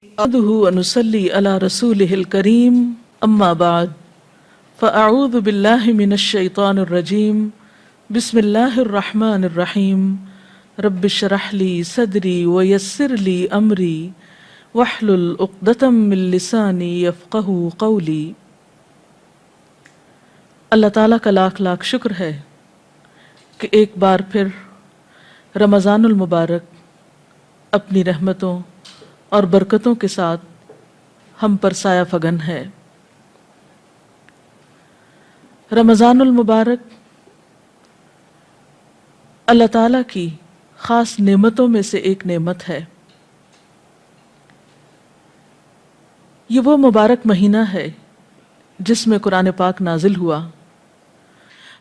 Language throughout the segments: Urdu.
نحمده ونصلي على رسوله الكريم أما بعد فأعوذ بالله من الشيطان الرجيم بسم الله الرحمن الرحيم رب اشرح لي صدري ويسر لي أمري واحلل عقدة من لساني يفقهوا قولي۔ اللہ تعالیٰ کا لاکھ لاکھ شکر ہے کہ ایک بار پھر رمضان المبارک اپنی رحمتوں اور برکتوں کے ساتھ ہم پر سایہ فگن ہے۔ رمضان المبارک اللہ تعالیٰ کی خاص نعمتوں میں سے ایک نعمت ہے۔ یہ وہ مبارک مہینہ ہے جس میں قرآن پاک نازل ہوا۔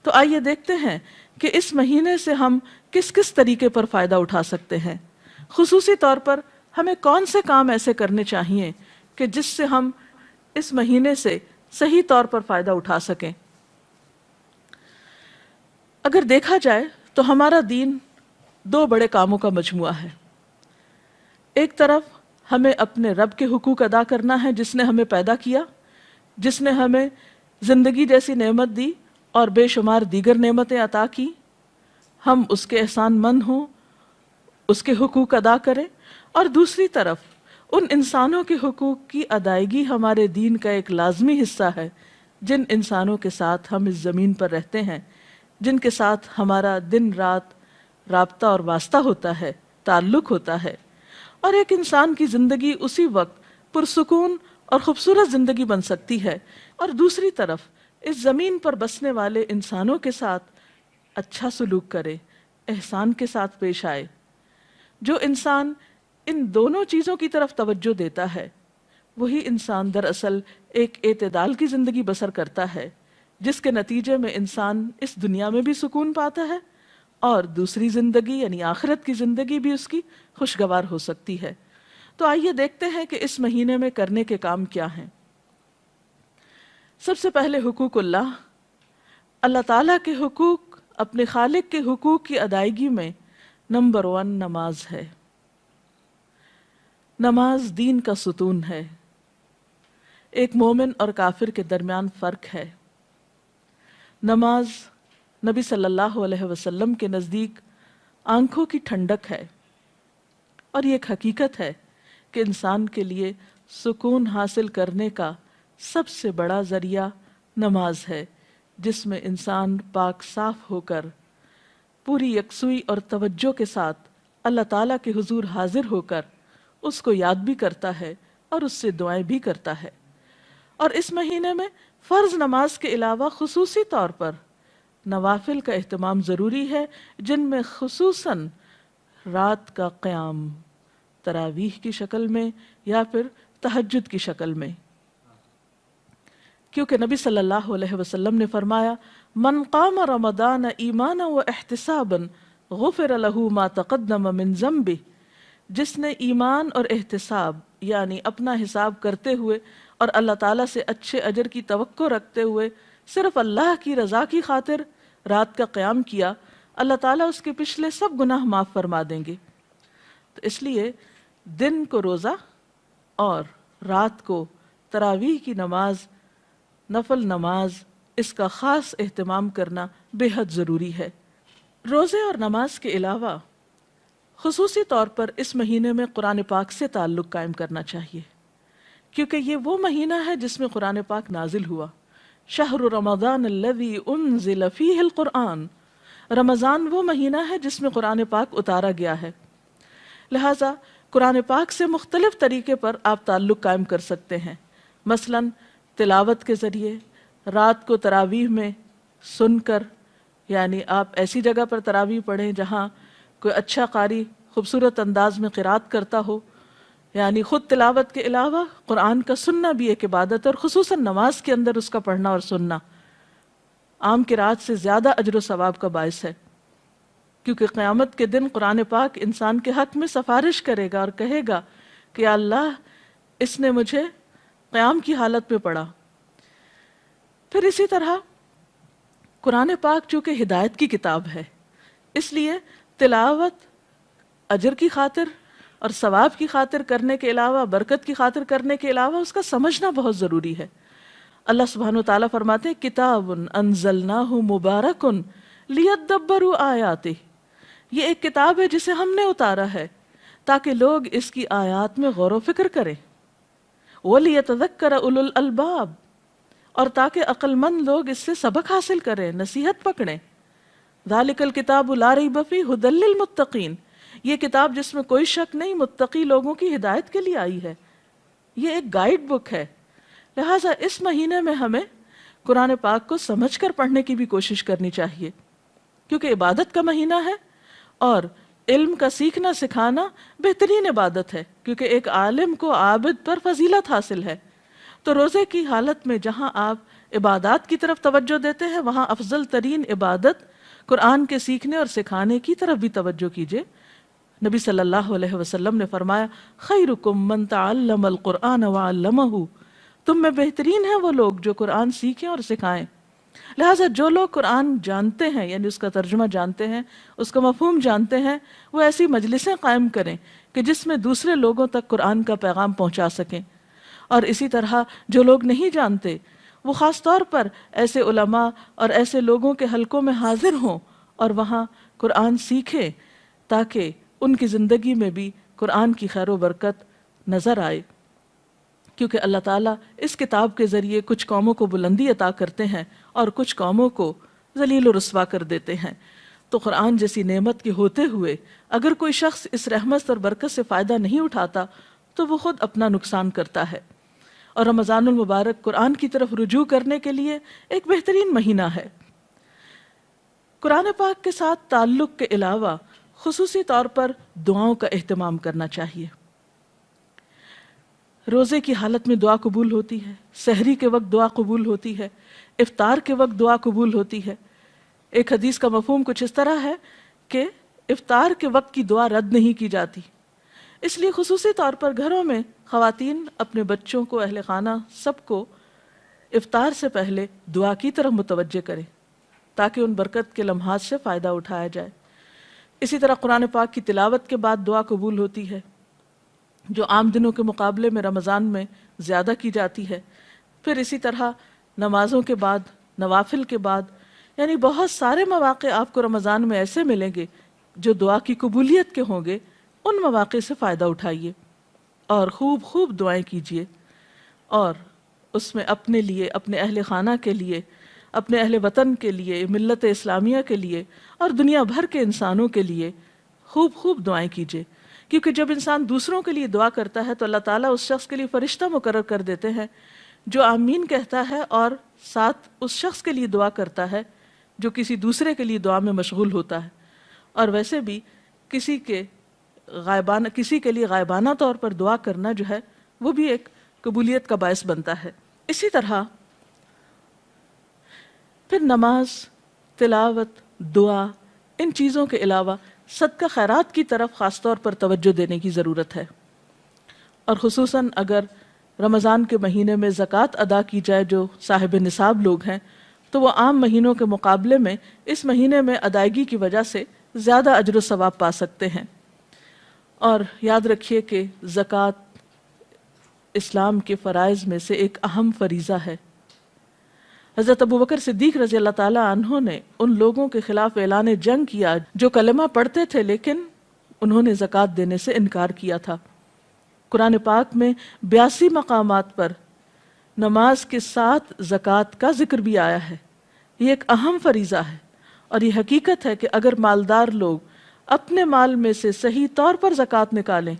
تو آئیے دیکھتے ہیں کہ اس مہینے سے ہم کس کس طریقے پر فائدہ اٹھا سکتے ہیں، خصوصی طور پر ہمیں کون سے کام ایسے کرنے چاہیے کہ جس سے ہم اس مہینے سے صحیح طور پر فائدہ اٹھا سکیں۔ اگر دیکھا جائے تو ہمارا دین دو بڑے کاموں کا مجموعہ ہے۔ ایک طرف ہمیں اپنے رب کے حقوق ادا کرنا ہے جس نے ہمیں پیدا کیا، جس نے ہمیں زندگی جیسی نعمت دی اور بے شمار دیگر نعمتیں عطا کی، ہم اس کے احسان مند ہوں، اس کے حقوق ادا کریں۔ اور دوسری طرف ان انسانوں کے حقوق کی ادائیگی ہمارے دین کا ایک لازمی حصہ ہے، جن انسانوں کے ساتھ ہم اس زمین پر رہتے ہیں، جن کے ساتھ ہمارا دن رات رابطہ اور واسطہ ہوتا ہے، تعلق ہوتا ہے۔ اور ایک انسان کی زندگی اسی وقت پرسکون اور خوبصورت زندگی بن سکتی ہے، اور دوسری طرف اس زمین پر بسنے والے انسانوں کے ساتھ اچھا سلوک کرے، احسان کے ساتھ پیش آئے۔ جو انسان ان دونوں چیزوں کی طرف توجہ دیتا ہے وہی انسان دراصل ایک اعتدال کی زندگی بسر کرتا ہے، جس کے نتیجے میں انسان اس دنیا میں بھی سکون پاتا ہے اور دوسری زندگی یعنی آخرت کی زندگی بھی اس کی خوشگوار ہو سکتی ہے۔ تو آئیے دیکھتے ہیں کہ اس مہینے میں کرنے کے کام کیا ہیں۔ سب سے پہلے حقوق اللہ تعالیٰ کے حقوق، اپنے خالق کے حقوق کی ادائیگی میں نمبر 1 نماز ہے۔ نماز دین کا ستون ہے، ایک مومن اور کافر کے درمیان فرق ہے۔ نماز نبی صلی اللہ علیہ وسلم کے نزدیک آنکھوں کی ٹھنڈک ہے، اور یہ ایک حقیقت ہے کہ انسان کے لیے سکون حاصل کرنے کا سب سے بڑا ذریعہ نماز ہے، جس میں انسان پاک صاف ہو کر پوری یکسوئی اور توجہ کے ساتھ اللہ تعالیٰ کے حضور حاضر ہو کر اس کو یاد بھی کرتا ہے اور اس سے دعائیں بھی کرتا ہے۔ اور اس مہینے میں فرض نماز کے علاوہ خصوصی طور پر نوافل کا اہتمام ضروری ہے، جن میں خصوصاً رات کا قیام تراویح کی شکل میں یا پھر تہجد کی شکل میں، کیونکہ نبی صلی اللہ علیہ وسلم نے فرمایا من قام رمضان ایمانا و احتسابا غفر له ما تقدم من ذنبہ، جس نے ایمان اور احتساب یعنی اپنا حساب کرتے ہوئے اور اللہ تعالیٰ سے اچھے اجر کی توقع رکھتے ہوئے صرف اللہ کی رضا کی خاطر رات کا قیام کیا، اللہ تعالیٰ اس کے پچھلے سب گناہ معاف فرما دیں گے۔ تو اس لیے دن کو روزہ اور رات کو تراویح کی نماز، نفل نماز، اس کا خاص اہتمام کرنا بے حد ضروری ہے۔ روزے اور نماز کے علاوہ خصوصی طور پر اس مہینے میں قرآن پاک سے تعلق قائم کرنا چاہیے، کیونکہ یہ وہ مہینہ ہے جس میں قرآن پاک نازل ہوا۔ شہر رمضان الذی انزل فیہ القرآن، رمضان وہ مہینہ ہے جس میں قرآن پاک اتارا گیا ہے، لہٰذا قرآن پاک سے مختلف طریقے پر آپ تعلق قائم کر سکتے ہیں، مثلا تلاوت کے ذریعے، رات کو تراویح میں سن کر، یعنی آپ ایسی جگہ پر تراویح پڑھیں جہاں کوئی اچھا قاری خوبصورت انداز میں قرات کرتا ہو، یعنی خود تلاوت کے علاوہ قرآن کا سننا بھی ایک عبادت ہے، اور خصوصاً نماز کے اندر اس کا پڑھنا اور سننا عام قرات سے زیادہ اجر و ثواب کا باعث ہے، کیونکہ قیامت کے دن قرآن پاک انسان کے حق میں سفارش کرے گا اور کہے گا کہ یا اللہ اس نے مجھے قیام کی حالت میں پڑھا۔ پھر اسی طرح قرآن پاک چونکہ ہدایت کی کتاب ہے، اس لیے تلاوت اجر کی خاطر اور ثواب کی خاطر کرنے کے علاوہ، برکت کی خاطر کرنے کے علاوہ اس کا سمجھنا بہت ضروری ہے۔ اللہ سبحانہ و تعالیٰ فرماتے ہیں کتاب انزلناہ مبارک لیدبروا آیاتہ، یہ ایک کتاب ہے جسے ہم نے اتارا ہے تاکہ لوگ اس کی آیات میں غور و فکر کریں، وَلِيَتَذَكَّرَ أُولُو الْأَلْبَابِ، اور تاکہ عقل مند لوگ اس سے سبق حاصل کریں، نصیحت پکڑیں۔ ذَلِكَ الْكِتَابُ لَا رَيْبَ فِيهِ هُدًى لِّلْمُتَّقِينَ، یہ کتاب جس میں کوئی شک نہیں، متقی لوگوں کی ہدایت کے لیے آئی ہے، یہ ایک گائیڈ بک ہے۔ لہٰذا اس مہینے میں ہمیں قرآن پاک کو سمجھ کر پڑھنے کی بھی کوشش کرنی چاہیے، کیونکہ عبادت کا مہینہ ہے اور علم کا سیکھنا سکھانا بہترین عبادت ہے، کیونکہ ایک عالم کو عابد پر فضیلت حاصل ہے۔ تو روزے کی حالت میں جہاں آپ عبادات کی طرف توجہ دیتے ہیں، وہاں افضل ترین عبادت قرآن کے سیکھنے اور سکھانے کی طرف بھی توجہ کیجیے۔ نبی صلی اللہ علیہ وسلم نے فرمایا خیرکم من تعلم القرآن وعلمہ، تم میں بہترین ہیں وہ لوگ جو قرآن سیکھیں اور سکھائیں۔ لہٰذا جو لوگ قرآن جانتے ہیں، یعنی اس کا ترجمہ جانتے ہیں، اس کا مفہوم جانتے ہیں، وہ ایسی مجلسیں قائم کریں کہ جس میں دوسرے لوگوں تک قرآن کا پیغام پہنچا سکیں۔ اور اسی طرح جو لوگ نہیں جانتے وہ خاص طور پر ایسے علماء اور ایسے لوگوں کے حلقوں میں حاضر ہوں اور وہاں قرآن سیکھیں تاکہ ان کی زندگی میں بھی قرآن کی خیر و برکت نظر آئے، کیونکہ اللہ تعالیٰ اس کتاب کے ذریعے کچھ قوموں کو بلندی عطا کرتے ہیں اور کچھ قوموں کو ذلیل و رسوا کر دیتے ہیں۔ تو قرآن جیسی نعمت کے ہوتے ہوئے اگر کوئی شخص اس رحمت اور برکت سے فائدہ نہیں اٹھاتا تو وہ خود اپنا نقصان کرتا ہے۔ اور رمضان المبارک قرآن کی طرف رجوع کرنے کے لیے ایک بہترین مہینہ ہے۔ قرآن پاک کے ساتھ تعلق کے علاوہ خصوصی طور پر دعاؤں کا اہتمام کرنا چاہیے۔ روزے کی حالت میں دعا قبول ہوتی ہے، سحری کے وقت دعا قبول ہوتی ہے، افطار کے وقت دعا قبول ہوتی ہے۔ ایک حدیث کا مفہوم کچھ اس طرح ہے کہ افطار کے وقت کی دعا رد نہیں کی جاتی، اس لیے خصوصی طور پر گھروں میں خواتین اپنے بچوں کو، اہل خانہ سب کو افطار سے پہلے دعا کی طرف متوجہ کریں تاکہ ان برکت کے لمحات سے فائدہ اٹھایا جائے۔ اسی طرح قرآن پاک کی تلاوت کے بعد دعا قبول ہوتی ہے، جو عام دنوں کے مقابلے میں رمضان میں زیادہ کی جاتی ہے۔ پھر اسی طرح نمازوں کے بعد، نوافل کے بعد، یعنی بہت سارے مواقع آپ کو رمضان میں ایسے ملیں گے جو دعا کی قبولیت کے ہوں گے۔ ان مواقع سے فائدہ اٹھائیے اور خوب خوب دعائیں کیجیے، اور اس میں اپنے لیے، اپنے اہل خانہ کے لیے، اپنے اہل وطن کے لیے، ملت اسلامیہ کے لیے اور دنیا بھر کے انسانوں کے لیے خوب خوب دعائیں کیجیے، کیونکہ جب انسان دوسروں کے لیے دعا کرتا ہے تو اللہ تعالیٰ اس شخص کے لیے فرشتہ مقرر کر دیتے ہیں جو آمین کہتا ہے اور ساتھ اس شخص کے لیے دعا کرتا ہے جو کسی دوسرے کے لیے دعا میں مشغول ہوتا ہے۔ اور ویسے بھی کسی کے لیے غائبانہ طور پر دعا کرنا جو ہے وہ بھی ایک قبولیت کا باعث بنتا ہے۔ اسی طرح پھر نماز، تلاوت، دعا، ان چیزوں کے علاوہ صدقہ خیرات کی طرف خاص طور پر توجہ دینے کی ضرورت ہے، اور خصوصاً اگر رمضان کے مہینے میں زکوٰۃ ادا کی جائے جو صاحب نصاب لوگ ہیں تو وہ عام مہینوں کے مقابلے میں اس مہینے میں ادائیگی کی وجہ سے زیادہ اجر و ثواب پا سکتے ہیں۔ اور یاد رکھیے کہ زکوٰۃ اسلام کے فرائض میں سے ایک اہم فریضہ ہے۔ حضرت ابوبکر صدیق رضی اللہ تعالیٰ عنہ نے ان لوگوں کے خلاف اعلان جنگ کیا جو کلمہ پڑھتے تھے لیکن انہوں نے زکوٰۃ دینے سے انکار کیا تھا۔ قرآن پاک میں 82 مقامات پر نماز کے ساتھ زکوٰۃ کا ذکر بھی آیا ہے۔ یہ ایک اہم فریضہ ہے، اور یہ حقیقت ہے کہ اگر مالدار لوگ اپنے مال میں سے صحیح طور پر زکوٰۃ نکالیں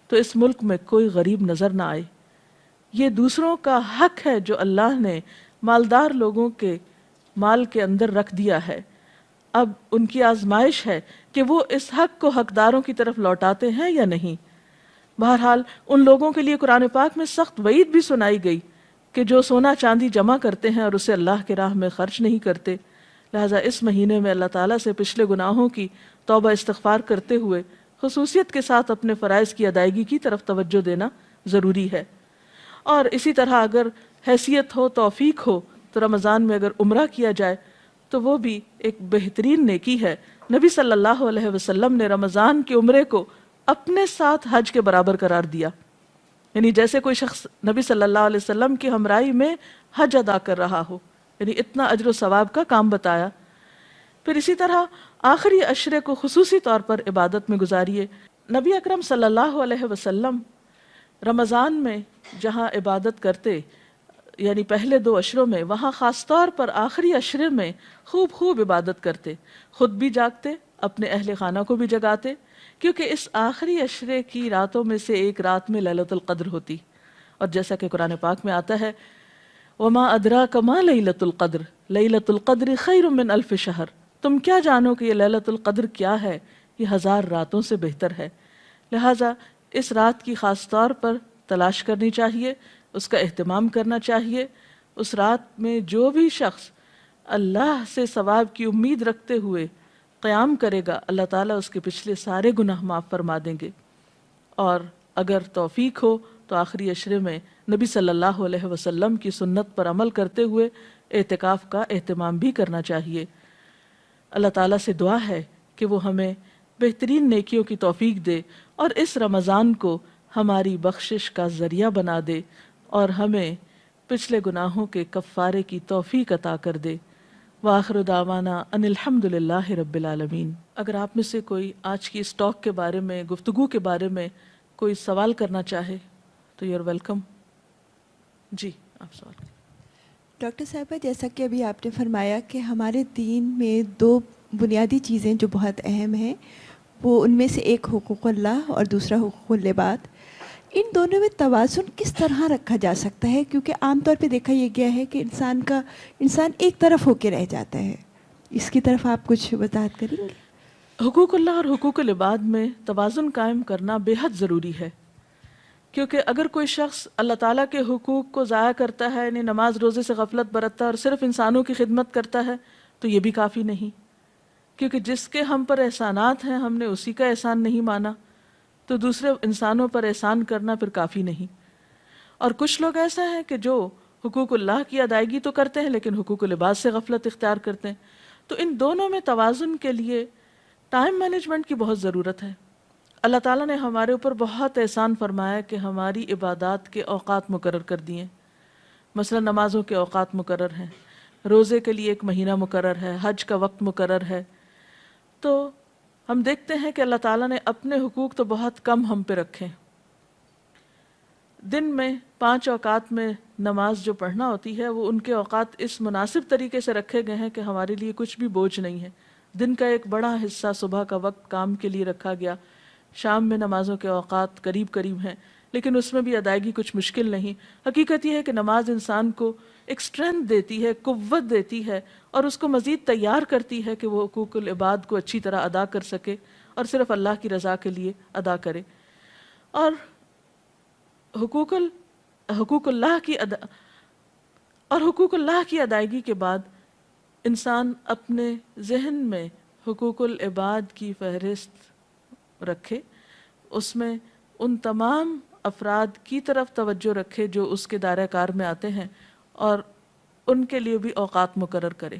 تو اس ملک میں کوئی غریب نظر نہ آئے۔ یہ دوسروں کا حق ہے جو اللہ نے مالدار لوگوں کے مال کے اندر رکھ دیا ہے۔ اب ان کی آزمائش ہے کہ وہ اس حق کو حقداروں کی طرف لوٹاتے ہیں یا نہیں۔ بہرحال ان لوگوں کے لیے قرآن پاک میں سخت وعید بھی سنائی گئی کہ جو سونا چاندی جمع کرتے ہیں اور اسے اللہ کے راہ میں خرچ نہیں کرتے۔ لہٰذا اس مہینے میں اللہ تعالیٰ سے پچھلے گناہوں کی توبہ استغفار کرتے ہوئے خصوصیت کے ساتھ اپنے فرائض کی ادائیگی کی طرف توجہ دینا ضروری ہے۔ اور اسی طرح اگر حیثیت ہو، توفیق ہو تو رمضان میں اگر عمرہ کیا جائے تو وہ بھی ایک بہترین نیکی ہے۔ نبی صلی اللہ علیہ وسلم نے رمضان کے عمرے کو اپنے ساتھ حج کے برابر قرار دیا، یعنی جیسے کوئی شخص نبی صلی اللہ علیہ وسلم کی ہمراہی میں حج ادا کر رہا ہو، یعنی اتنا اجر و ثواب کا کام بتایا۔ پھر اسی طرح آخری عشرے کو خصوصی طور پر عبادت میں گزاریے۔ نبی اکرم صلی اللہ علیہ وسلم رمضان میں جہاں عبادت کرتے، یعنی پہلے 2 عشروں میں، وہاں خاص طور پر آخری عشرے میں خوب عبادت کرتے، خود بھی جاگتے، اپنے اہل خانہ کو بھی جگاتے، کیونکہ اس آخری عشرے کی راتوں میں سے ایک رات میں لیلۃ القدر ہوتی، اور جیسا کہ قرآن پاک میں آتا ہے وَمَا أَدْرَاكَ مَا لَيْلَةُ الْقَدْرِ لَيْلَةُ الْقَدْرِ خَيْرٌ مِّنْ أَلْفِ شَهْرٍ، تم کیا جانو کہ یہ لیلۃ القدر کیا ہے، یہ 1000 راتوں سے بہتر ہے۔ لہٰذا اس رات کی خاص طور پر تلاش کرنی چاہیے، اس کا اہتمام کرنا چاہیے۔ اس رات میں جو بھی شخص اللہ سے ثواب کی امید رکھتے ہوئے قیام کرے گا، اللہ تعالیٰ اس کے پچھلے سارے گناہ معاف فرما دیں گے۔ اور اگر توفیق ہو تو آخری عشرے میں نبی صلی اللہ علیہ وسلم کی سنت پر عمل کرتے ہوئے اعتکاف کا اہتمام بھی کرنا چاہیے۔ اللہ تعالیٰ سے دعا ہے کہ وہ ہمیں بہترین نیکیوں کی توفیق دے اور اس رمضان کو ہماری بخشش کا ذریعہ بنا دے اور ہمیں پچھلے گناہوں کے کفارے کی توفیق عطا کر دے۔ وآخر دعوانا ان الحمد للہ رب العالمین۔ اگر آپ میں سے کوئی آج کی اس ٹاک کے بارے میں، گفتگو کے بارے میں کوئی سوال کرنا چاہے تو یو آر ویلکم۔ جی آپ سوال کریں۔ ڈاکٹر صاحبہ، جیسا کہ ابھی آپ نے فرمایا کہ ہمارے دین میں 2 بنیادی چیزیں جو بہت اہم ہیں، وہ ان میں سے ایک حقوق اللہ اور دوسرا حقوق العباد، ان دونوں میں توازن کس طرح رکھا جا سکتا ہے؟ کیونکہ عام طور پہ دیکھا یہ گیا ہے کہ انسان ایک طرف ہو کے رہ جاتا ہے۔ اس کی طرف آپ کچھ وضاحت کریں گے؟ حقوق اللہ اور حقوق العباد میں توازن قائم کرنا بے حد ضروری ہے، کیونکہ اگر کوئی شخص اللہ تعالیٰ کے حقوق کو ضائع کرتا ہے، یعنی نماز روزے سے غفلت برتتا ہے اور صرف انسانوں کی خدمت کرتا ہے، تو یہ بھی کافی نہیں، کیونکہ جس کے ہم پر احسانات ہیں ہم نے اسی کا احسان نہیں مانا، تو دوسرے انسانوں پر احسان کرنا پھر کافی نہیں۔ اور کچھ لوگ ایسا ہیں کہ جو حقوق اللہ کی ادائیگی تو کرتے ہیں لیکن حقوق العباد سے غفلت اختیار کرتے ہیں۔ تو ان دونوں میں توازن کے لیے ٹائم مینجمنٹ کی بہت ضرورت ہے۔ اللہ تعالیٰ نے ہمارے اوپر بہت احسان فرمایا کہ ہماری عبادات کے اوقات مقرر کر دیے، مثلا نمازوں کے اوقات مقرر ہیں، روزے کے لیے 1 مہینہ مقرر ہے، حج کا وقت مقرر ہے۔ تو ہم دیکھتے ہیں کہ اللہ تعالیٰ نے اپنے حقوق تو بہت کم ہم پہ رکھے۔ دن میں 5 اوقات میں نماز جو پڑھنا ہوتی ہے وہ ان کے اوقات اس مناسب طریقے سے رکھے گئے ہیں کہ ہمارے لیے کچھ بھی بوجھ نہیں ہے۔ دن کا ایک بڑا حصہ صبح کا وقت کام کے لیے رکھا گیا، شام میں نمازوں کے اوقات قریب ہیں، لیکن اس میں بھی ادائیگی کچھ مشکل نہیں۔ حقیقت یہ ہے کہ نماز انسان کو ایک اسٹرینتھ دیتی ہے، قوت دیتی ہے، اور اس کو مزید تیار کرتی ہے کہ وہ حقوق العباد کو اچھی طرح ادا کر سکے اور صرف اللہ کی رضا کے لیے ادا کرے۔ اور حقوق اللہ کی ادائیگی کے بعد انسان اپنے ذہن میں حقوق العباد کی فہرست رکھے، اس میں ان تمام افراد کی طرف توجہ رکھے جو اس کے دائرہ کار میں آتے ہیں اور ان کے لیے بھی اوقات مقرر کرے۔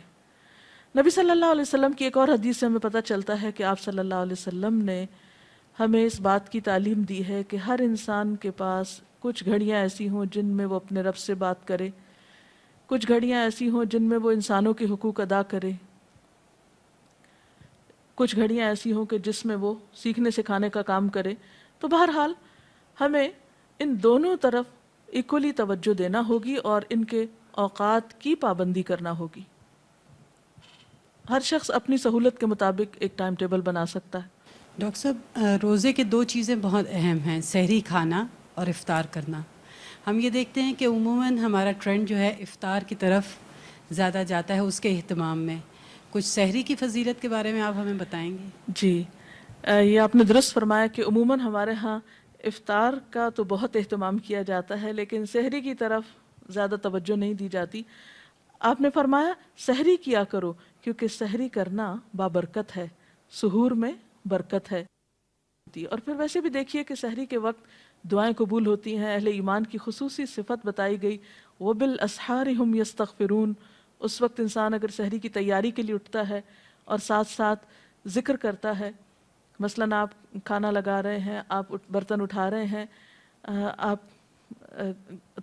نبی صلی اللہ علیہ وسلم کی ایک اور حدیث سے ہمیں پتہ چلتا ہے کہ آپ صلی اللہ علیہ وسلم نے ہمیں اس بات کی تعلیم دی ہے کہ ہر انسان کے پاس کچھ گھڑیاں ایسی ہوں جن میں وہ اپنے رب سے بات کرے، کچھ گھڑیاں ایسی ہوں جن میں وہ انسانوں کے حقوق ادا کرے، کچھ گھڑیاں ایسی ہوں کہ جس میں وہ سیکھنے سکھانے کا کام کرے۔ تو بہرحال ہمیں ان دونوں طرف ایکولی توجہ دینا ہوگی اور ان کے اوقات کی پابندی کرنا ہوگی۔ ہر شخص اپنی سہولت کے مطابق ایک ٹائم ٹیبل بنا سکتا ہے۔ ڈاکٹر صاحب، روزے کے 2 چیزیں بہت اہم ہیں، سحری کھانا اور افطار کرنا۔ ہم یہ دیکھتے ہیں کہ عموماً ہمارا ٹرینڈ جو ہے افطار کی طرف زیادہ جاتا ہے، اس کے اہتمام میں۔ کچھ سحری کی فضیلت کے بارے میں آپ ہمیں بتائیں گے؟ جی، یہ آپ نے درست فرمایا کہ عموماً ہمارے ہاں افطار کا تو بہت اہتمام کیا جاتا ہے لیکن سحری کی طرف زیادہ توجہ نہیں دی جاتی۔ آپ نے فرمایا سحری کیا کرو کیونکہ سحری کرنا بابرکت ہے، سحور میں برکت ہے۔ اور پھر ویسے بھی دیکھیے کہ سحری کے وقت دعائیں قبول ہوتی ہیں۔ اہل ایمان کی خصوصی صفت بتائی گئی، وَبِالْأَسْحَارِ هُمْ يَسْتَغْفِرُونَ۔ اس وقت انسان اگر سحری کی تیاری کے لیے اٹھتا ہے اور ساتھ ساتھ ذکر کرتا ہے، مثلاً آپ کھانا لگا رہے ہیں، آپ برتن اٹھا رہے ہیں، آپ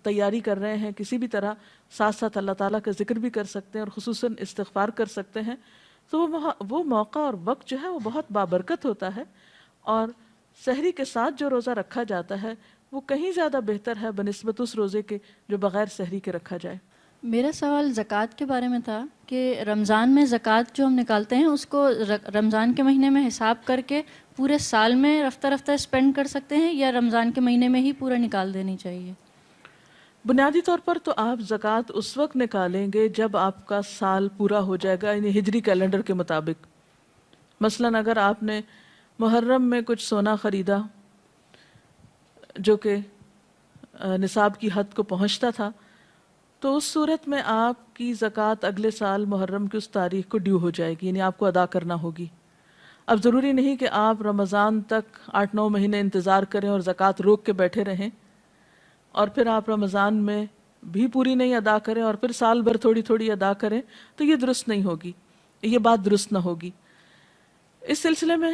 تیاری کر رہے ہیں کسی بھی طرح، ساتھ ساتھ اللہ تعالیٰ کا ذکر بھی کر سکتے ہیں اور خصوصاً استغفار کر سکتے ہیں، تو وہ موقع اور وقت جو ہے وہ بہت بابرکت ہوتا ہے، اور سحری کے ساتھ جو روزہ رکھا جاتا ہے وہ کہیں زیادہ بہتر ہے بنسبت اس روزے کے جو بغیر سحری کے رکھا جائے۔ میرا سوال زکوٰۃ کے بارے میں تھا کہ رمضان میں زکوٰۃ جو ہم نکالتے ہیں اس کو رمضان کے مہینے میں حساب کر کے پورے سال میں رفتہ رفتہ اسپینڈ کر سکتے ہیں یا رمضان کے مہینے میں ہی پورا نکال دینی چاہیے؟ بنیادی طور پر تو آپ زکوٰۃ اس وقت نکالیں گے جب آپ کا سال پورا ہو جائے گا، یعنی ہجری کیلنڈر کے مطابق۔ مثلاً اگر آپ نے محرم میں کچھ سونا خریدا جو کہ نصاب کی حد کو پہنچتا تھا، تو اس صورت میں آپ کی زکوٰۃ اگلے سال محرم کی اس تاریخ کو ڈیو ہو جائے گی، یعنی آپ کو ادا کرنا ہوگی۔ اب ضروری نہیں کہ آپ رمضان تک 8-9 مہینے انتظار کریں اور زکوٰۃ روک کے بیٹھے رہیں، اور پھر آپ رمضان میں بھی پوری نہیں ادا کریں اور پھر سال بھر تھوڑی تھوڑی ادا کریں، تو یہ درست نہیں ہوگی، یہ بات درست نہ ہوگی۔ اس سلسلے میں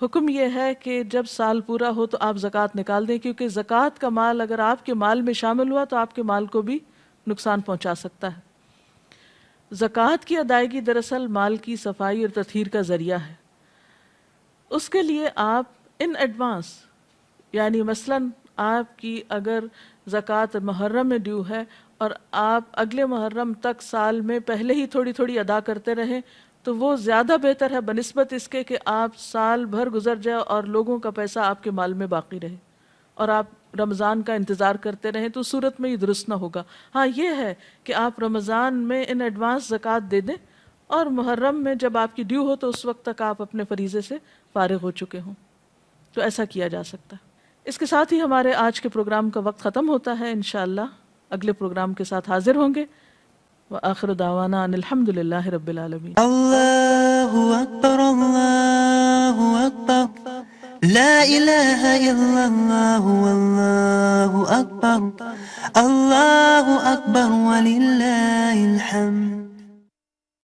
حکم یہ ہے کہ جب سال پورا ہو تو آپ زکوٰۃ نکال دیں، کیونکہ زکوٰۃ کا مال اگر آپ کے مال میں شامل ہوا تو آپ کے مال کو بھی نقصان پہنچا سکتا ہے۔ زکوٰۃ کی ادائیگی دراصل مال کی صفائی اور تطہیر کا ذریعہ ہے۔ اس کے لیے آپ ان ایڈوانس، یعنی مثلاً آپ کی اگر زکوٰۃ محرم میں ڈیو ہے اور آپ اگلے محرم تک سال میں پہلے ہی تھوڑی تھوڑی ادا کرتے رہیں، تو وہ زیادہ بہتر ہے بنسبت اس کے کہ آپ سال بھر گزر جائے اور لوگوں کا پیسہ آپ کے مال میں باقی رہے اور آپ رمضان کا انتظار کرتے رہیں، تو اس صورت میں یہ درست نہ ہوگا۔ ہاں یہ ہے کہ آپ رمضان میں ان ایڈوانس زکوٰۃ دے دیں اور محرم میں جب آپ کی ڈیو ہو تو اس وقت تک آپ اپنے فریضے سے فارغ ہو چکے ہوں، تو ایسا کیا جا سکتا ہے۔ اس کے ساتھ ہی ہمارے آج کے پروگرام کا وقت ختم ہوتا ہے، انشاءاللہ اگلے پروگرام کے ساتھ حاضر ہوں گے۔ وآخر دعوانا ان الحمد للہ رب العالمین۔ اللہ اکبر، اللہ اکبر، لا الہ الا اللہ، واللہ اکبر، اللہ اکبر وللہ الحمد۔